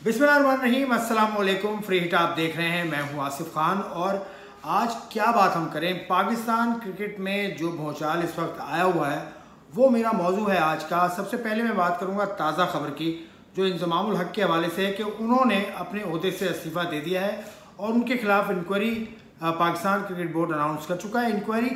बिस्मिल्लाहिर्रहमानिर्रहीम, अस्सलाम वालेकुम। फ्री हिट आप देख रहे हैं, मैं हूं आसिफ खान। और आज क्या बात हम करें, पाकिस्तान क्रिकेट में जो भौचाल इस वक्त आया हुआ है वो मेरा मौजू है आज का। सबसे पहले मैं बात करूंगा ताज़ा खबर की, जो इंज़मामुल हक के हवाले से है कि उन्होंने अपने ओहदे से इस्तीफ़ा दे दिया है और उनके खिलाफ inquiry Pakistan cricket board announce कर चुका है। इंक्वायरी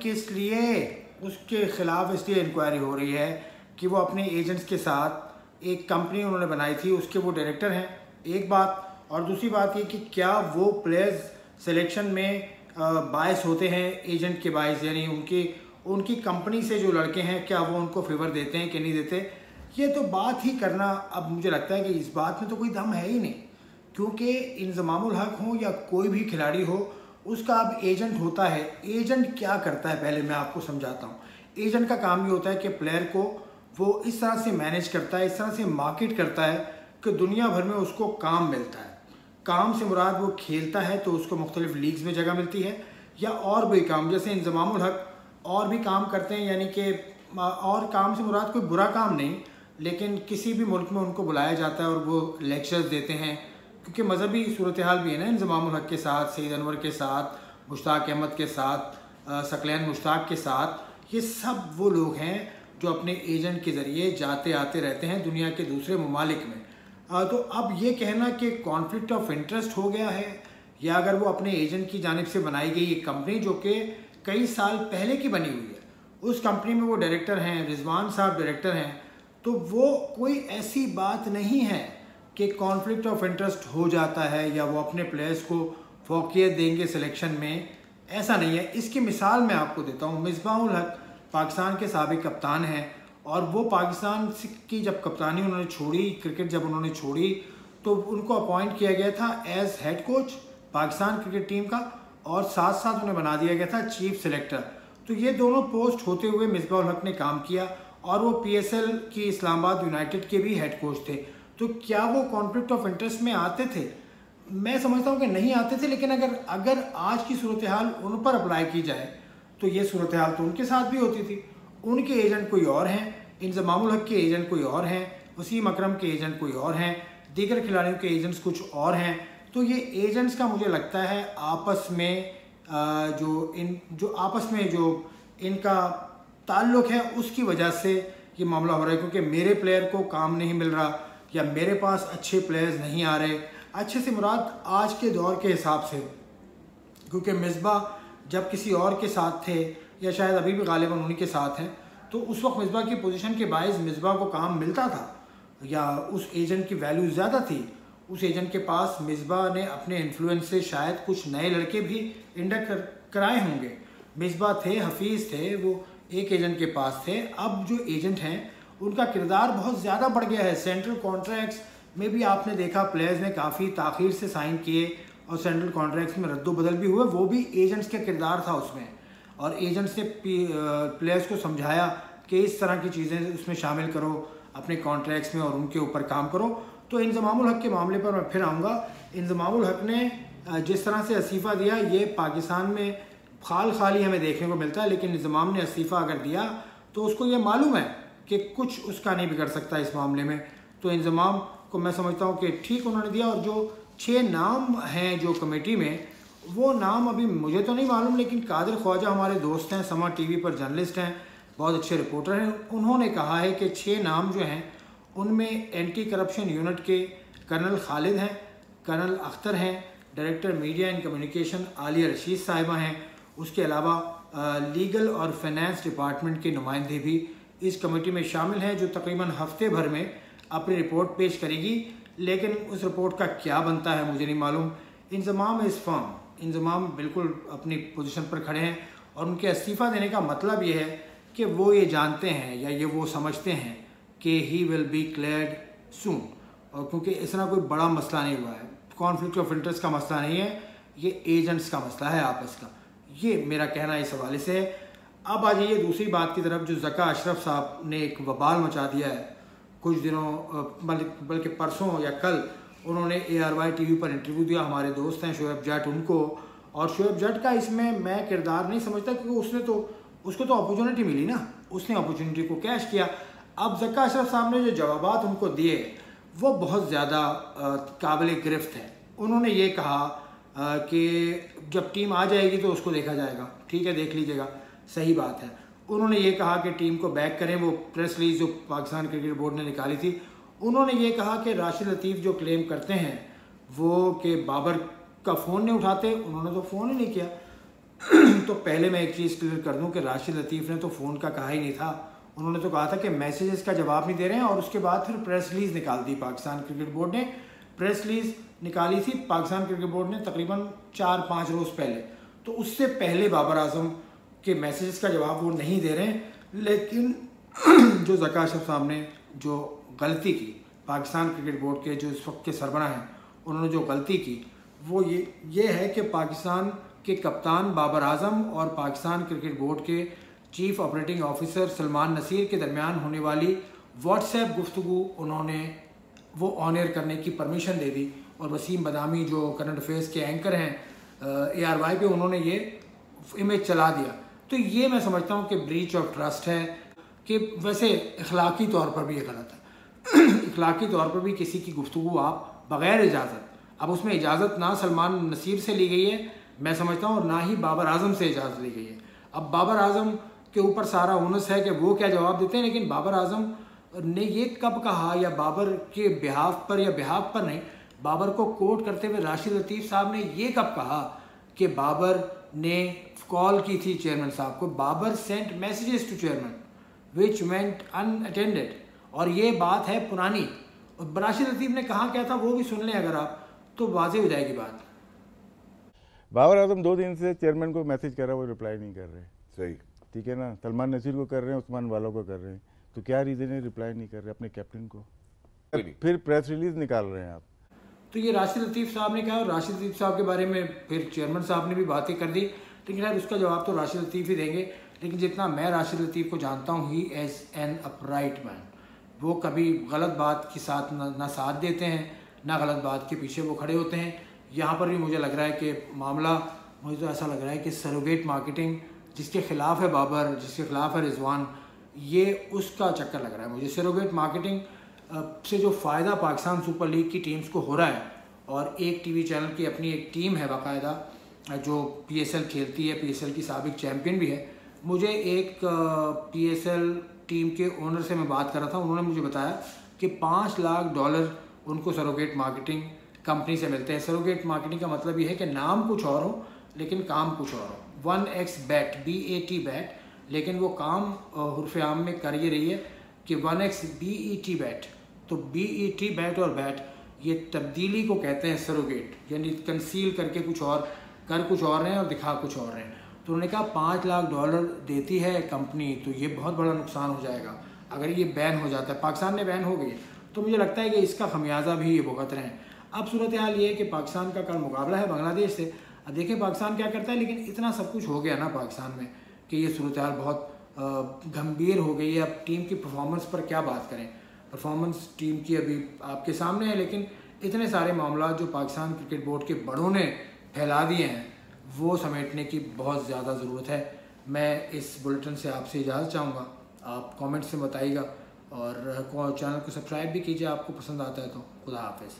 किस लिए उसके खिलाफ इसलिए इंक्वायरी हो रही है कि वो अपने एजेंट्स के साथ एक कंपनी उन्होंने बनाई थी, उसके वो डायरेक्टर हैं, एक बात। और दूसरी बात ये कि क्या वो प्लेयर्स सिलेक्शन में बायस होते हैं एजेंट के बायस, यानी उनकी कंपनी से जो लड़के हैं क्या वो उनको फेवर देते हैं कि नहीं देते। ये तो बात ही करना, अब मुझे लगता है कि इस बात में तो कोई दम है ही नहीं, क्योंकि इंज़मामुल हक हो या कोई भी खिलाड़ी हो, उसका अब एजेंट होता है। एजेंट क्या करता है पहले मैं आपको समझाता हूँ। एजेंट का काम ये होता है कि प्लेयर को वो इस तरह से मैनेज करता है, इस तरह से मार्केट करता है कि दुनिया भर में उसको काम मिलता है। काम से मुराद वो खेलता है तो उसको मुख्तलिफ लीग्स में जगह मिलती है, या और भी काम, जैसे इंज़मामुल हक और भी काम करते हैं, यानी कि और काम से मुराद कोई बुरा काम नहीं, लेकिन किसी भी मुल्क में उनको बुलाया जाता है और वो लेक्चर्स देते हैं, क्योंकि मजहबी सूरत हाल भी है ना इंज़मामुल हक के साथ, सईद अनवर के साथ, मुश्ताक अहमद के साथ, सकलैन मुश्ताक के साथ। ये सब वो लोग हैं जो अपने एजेंट के ज़रिए जाते आते रहते हैं दुनिया के दूसरे ममालिक में। तो अब ये कहना कि कॉन्फ्लिक्ट ऑफ इंटरेस्ट हो गया है, या अगर वो अपने एजेंट की जानिब से बनाई गई एक कंपनी जो कि कई साल पहले की बनी हुई है, उस कंपनी में वो डायरेक्टर हैं, रिजवान साहब डायरेक्टर हैं, तो वो कोई ऐसी बात नहीं है कि कॉन्फ्लिक्ट ऑफ इंटरेस्ट हो जाता है या वो अपने प्लेयर्स को फौकियत देंगे सिलेक्शन में, ऐसा नहीं है। इसकी मिसाल मैं आपको देता हूँ। मिसबाहुल हक पाकिस्तान के साबिक कप्तान हैं, और वो पाकिस्तान की जब कप्तानी उन्होंने छोड़ी, क्रिकेट जब उन्होंने छोड़ी, तो उनको अपॉइंट किया गया था as head coach Pakistan cricket team का, और साथ साथ उन्हें बना दिया गया था चीफ सिलेक्टर। तो ये दोनों पोस्ट होते हुए मिसबाहुल हक ने काम किया, और वो PSL की इस्लामाबाद यूनाइटेड के भी हेड कोच थे। तो क्या वो कॉन्फ्लिक्ट ऑफ इंटरेस्ट में आते थे? मैं समझता हूँ कि नहीं आते थे, लेकिन अगर आज की सूरत हाल उन पर अप्लाई की जाए तो ये सूरत हाल तो उनके साथ भी होती थी। उनके एजेंट कोई और हैं, इंज़मामुल हक के एजेंट कोई और हैं, वसीम अकरम के एजेंट कोई और हैं, दीगर खिलाड़ियों के एजेंट्स कुछ और हैं। तो ये एजेंट्स का मुझे लगता है आपस में जो इनका ताल्लुक़ है उसकी वजह से ये मामला हो रहा है, क्योंकि मेरे प्लेयर को काम नहीं मिल रहा या मेरे पास अच्छे प्लेयर्स नहीं आ रहे। अच्छे से मुराद आज के दौर के हिसाब से, क्योंकि मिसबा जब किसी और के साथ थे, या शायद अभी भी गालिबन उन्हीं के साथ हैं, तो उस वक्त मिसबा की पोजीशन के बायस मिसबा को काम मिलता था, या उस एजेंट की वैल्यू ज़्यादा थी। उस एजेंट के पास मिसबा ने अपने इन्फ्लुएंस से शायद कुछ नए लड़के भी इंडक्ट कराए होंगे। मिसबा थे, हफीज़ थे, वो एक एजेंट के पास थे। अब जो एजेंट हैं उनका किरदार बहुत ज़्यादा बढ़ गया है। सेंट्रल कॉन्ट्रैक्ट्स में भी आपने देखा प्लेयर्स ने काफ़ी ताख़ीर से साइन किए, और सेंट्रल कॉन्ट्रैक्ट्स में रद्दो-बदल भी हुए, वो भी एजेंट्स का किरदार था उसमें। और एजेंट्स ने प्लेयर्स को समझाया कि इस तरह की चीज़ें उसमें शामिल करो अपने कॉन्ट्रैक्ट्स में और उनके ऊपर काम करो। तो इंज़मामुल हक के मामले पर मैं फिर आऊँगा। इंज़मामुल हक ने जिस तरह से इस्तीफ़ा दिया, ये पाकिस्तान में खाली हमें देखने को मिलता है, लेकिन इंज़माम ने इस्तीफ़ा अगर दिया तो उसको ये मालूम है कि कुछ उसका नहीं बिगड़ सकता इस मामले में। तो इंज़माम को मैं समझता हूँ कि ठीक उन्होंने दिया। और जो 6 नाम हैं जो कमेटी में, वो नाम अभी मुझे तो नहीं मालूम, लेकिन कादिर ख्वाजा हमारे दोस्त हैं, समा TV पर जर्नलिस्ट हैं, बहुत अच्छे रिपोर्टर हैं, उन्होंने कहा है कि 6 नाम जो हैं उनमें एंटी करप्शन यूनिट के कर्नल खालिद हैं, कर्नल अख्तर हैं, director media and communication Alia Rashid साहिबा हैं, उसके अलावा लीगल और फाइनेंस डिपार्टमेंट के नुमाइंदे भी इस कमेटी में शामिल हैं, जो तकरीबन हफ्ते भर में अपनी रिपोर्ट पेश करेगी। लेकिन उस रिपोर्ट का क्या बनता है मुझे नहीं मालूम। इंज़माम इज़ फर्म, इंज़माम बिल्कुल अपनी पोजीशन पर खड़े हैं, और उनके इस्तीफ़ा देने का मतलब ये है कि वो ये जानते हैं या ये वो समझते हैं कि ही विल बी क्लियर्ड सून। और क्योंकि इस तरह कोई बड़ा मसला नहीं हुआ है, कॉन्फ्लिक्ट ऑफ इंटरेस्ट का मसला नहीं है, ये एजेंट्स का मसला है आपस का। ये मेरा कहना इस हवाले से है। अब आ जाइए दूसरी बात की तरफ। जो ज़का अशरफ साहब ने एक वबाल मचा दिया है कुछ दिनों, बल्कि परसों या कल, उन्होंने ARY TV पर इंटरव्यू दिया। हमारे दोस्त हैं शोएब जट उनको, और शोएब जट का इसमें मैं किरदार नहीं समझता, क्योंकि उसको तो अपॉर्चुनिटी मिली ना, उसने अपॉर्चुनिटी को कैश किया। अब ज़का अशरफ साहब ने जो जवाबात उनको दिए वो बहुत ज़्यादा काबिल गिरफ्त है। उन्होंने ये कहा कि जब टीम आ जाएगी तो उसको देखा जाएगा, ठीक है देख लीजिएगा, सही बात है। उन्होंने ये कहा कि टीम को बैक करें। वो प्रेस रिलीज जो पाकिस्तान क्रिकेट बोर्ड ने निकाली थी, उन्होंने ये कहा कि राशिद लतीफ़ जो क्लेम करते हैं वो कि बाबर का फ़ोन नहीं उठाते, उन्होंने तो फ़ोन ही नहीं किया। तो पहले मैं एक चीज़ क्लियर कर दूं कि राशिद लतीफ़ ने तो फ़ोन का कहा ही नहीं था, उन्होंने तो कहा था कि मैसेजेस का जवाब नहीं दे रहे हैं। और उसके बाद फिर प्रेस रिलीज़ निकाल दी पाकिस्तान क्रिकेट बोर्ड ने। प्रेस रिलीज़ निकाली थी पाकिस्तान क्रिकेट बोर्ड ने तकरीबन 4-5 रोज़ पहले, तो उससे पहले बाबर आजम के मैसेजेस का जवाब वो नहीं दे रहे हैं। लेकिन जो ज़का अशरफ साहब ने जो गलती की, पाकिस्तान क्रिकेट बोर्ड के जो इस वक्त के सरबराह हैं, उन्होंने जो गलती की वो ये है कि पाकिस्तान के कप्तान बाबर आजम और पाकिस्तान क्रिकेट बोर्ड के chief operating officer Salman Naseer के दरमियान होने वाली व्हाट्सएप गुफ्तगू उन्होंने वो ऑन एयर करने की परमिशन दे दी। और वसीम बदामी जो करंट अफेयर्स के एंकर हैं ARY पे, उन्होंने ये इमेज चला दिया। तो ये मैं समझता हूँ कि ब्रीच ऑफ ट्रस्ट है, कि वैसे इखलाकी तौर पर भी ये गलत है। इखलाकी तौर पर भी किसी की गुफ्तगू आप बग़ैर इजाज़त, अब उसमें इजाज़त ना सलमान नसीर से ली गई है मैं समझता हूँ, और ना ही बाबर आजम से इजाज़त ली गई है। अब बाबर आजम के ऊपर सारा ओनस है कि वो क्या जवाब देते हैं, लेकिन बाबर आजम ने ये कब कहा, या बाबर के बिहाफ पर या बिहाफ पर नहीं, बाबर को कोट करते हुए राशिद लतीफ़ साहब ने ये कब कहा कि बाबर ने कॉल की थी चेयरमैन साहब को, Babar sent messages to chairman which went unattended, और ये बात है पुरानी। और राशिद लतीफ़ ने कहा क्या था वो भी सुन लें अगर आप, तो वाज़ेह हो जाएगी बात। बाबर आजम 2 दिन से चेयरमैन को मैसेज कर रहा है, वो रिप्लाई नहीं कर रहे। सही, ठीक है ना, सलमान नसीर को कर रहे हैं, उस्मान वालों को कर रहे हैं, तो क्या रीज़न है रिप्लाई नहीं कर रहे अपने कैप्टन को? फिर प्रेस रिलीज निकाल रहे हैं आप। तो ये राशिद लतीफ़ साहब ने कहा, और राशिद लतीफ़ साहब के बारे में फिर चेयरमैन साहब ने भी बातें कर दी, लेकिन यार उसका जवाब तो राशिद लतीफ़ ही देंगे। लेकिन जितना मैं राशिद लतीफ़ को जानता हूँ, ही एज एन अपराइट मैन, वो कभी गलत बात के साथ ना साथ देते हैं, ना गलत बात के पीछे वो खड़े होते हैं। यहाँ पर भी मुझे लग रहा है कि मामला, मुझे तो ऐसा लग रहा है कि सरोगेट मार्केटिंग जिसके ख़िलाफ़ है बाबर, जिसके ख़िलाफ़ है रिजवान, ये उसका चक्कर लग रहा है मुझे। सरोगेट मार्केटिंग से जो फ़ायदा पाकिस्तान सुपर लीग की टीम्स को हो रहा है, और एक टीवी चैनल की अपनी एक टीम है बाकायदा जो PSL खेलती है, PSL की साबिक चैम्पियन भी है। मुझे एक PSL टीम के ओनर से मैं बात कर रहा था, उन्होंने मुझे बताया कि $5 लाख उनको सरोगेट मार्केटिंग कंपनी से मिलते हैं। सरोगेट मार्केटिंग का मतलब ये है कि नाम कुछ और हो लेकिन काम कुछ और हो। 1xBet BAT बैट, लेकिन वो काम हुर्फ़ आम में कर ये रही है कि 1xBET बैट। तो BET बैट और बैट ये तब्दीली को कहते हैं सरोगेट, यानी कंसील करके कुछ और कर कुछ और रहे हैं और दिखा कुछ और रहे हैं। तो उन्होंने कहा $5 लाख देती है कंपनी, तो ये बहुत बड़ा नुकसान हो जाएगा अगर ये बैन हो जाता है। पाकिस्तान में बैन हो गई, तो मुझे लगता है कि इसका खमियाजा भी ये भुगत रहे हैं। अब सूरत हाल ये है कि पाकिस्तान का कल मुकाबला है बांग्लादेश से, अब देखें पाकिस्तान क्या करता है। लेकिन इतना सब कुछ हो गया ना पाकिस्तान में कि ये सूरत हाल बहुत गंभीर हो गई है। अब टीम की परफॉर्मेंस पर क्या बात करें, परफॉर्मेंस टीम की अभी आपके सामने है, लेकिन इतने सारे मामला जो पाकिस्तान क्रिकेट बोर्ड के बड़ों ने फैला दिए हैं वो समेटने की बहुत ज़्यादा ज़रूरत है। मैं इस बुलेटिन से आपसे इजाज़त चाहूँगा, आप कमेंट्स में बताइएगा, और चैनल को सब्सक्राइब भी कीजिए आपको पसंद आता है तो। खुदा हाफिज़।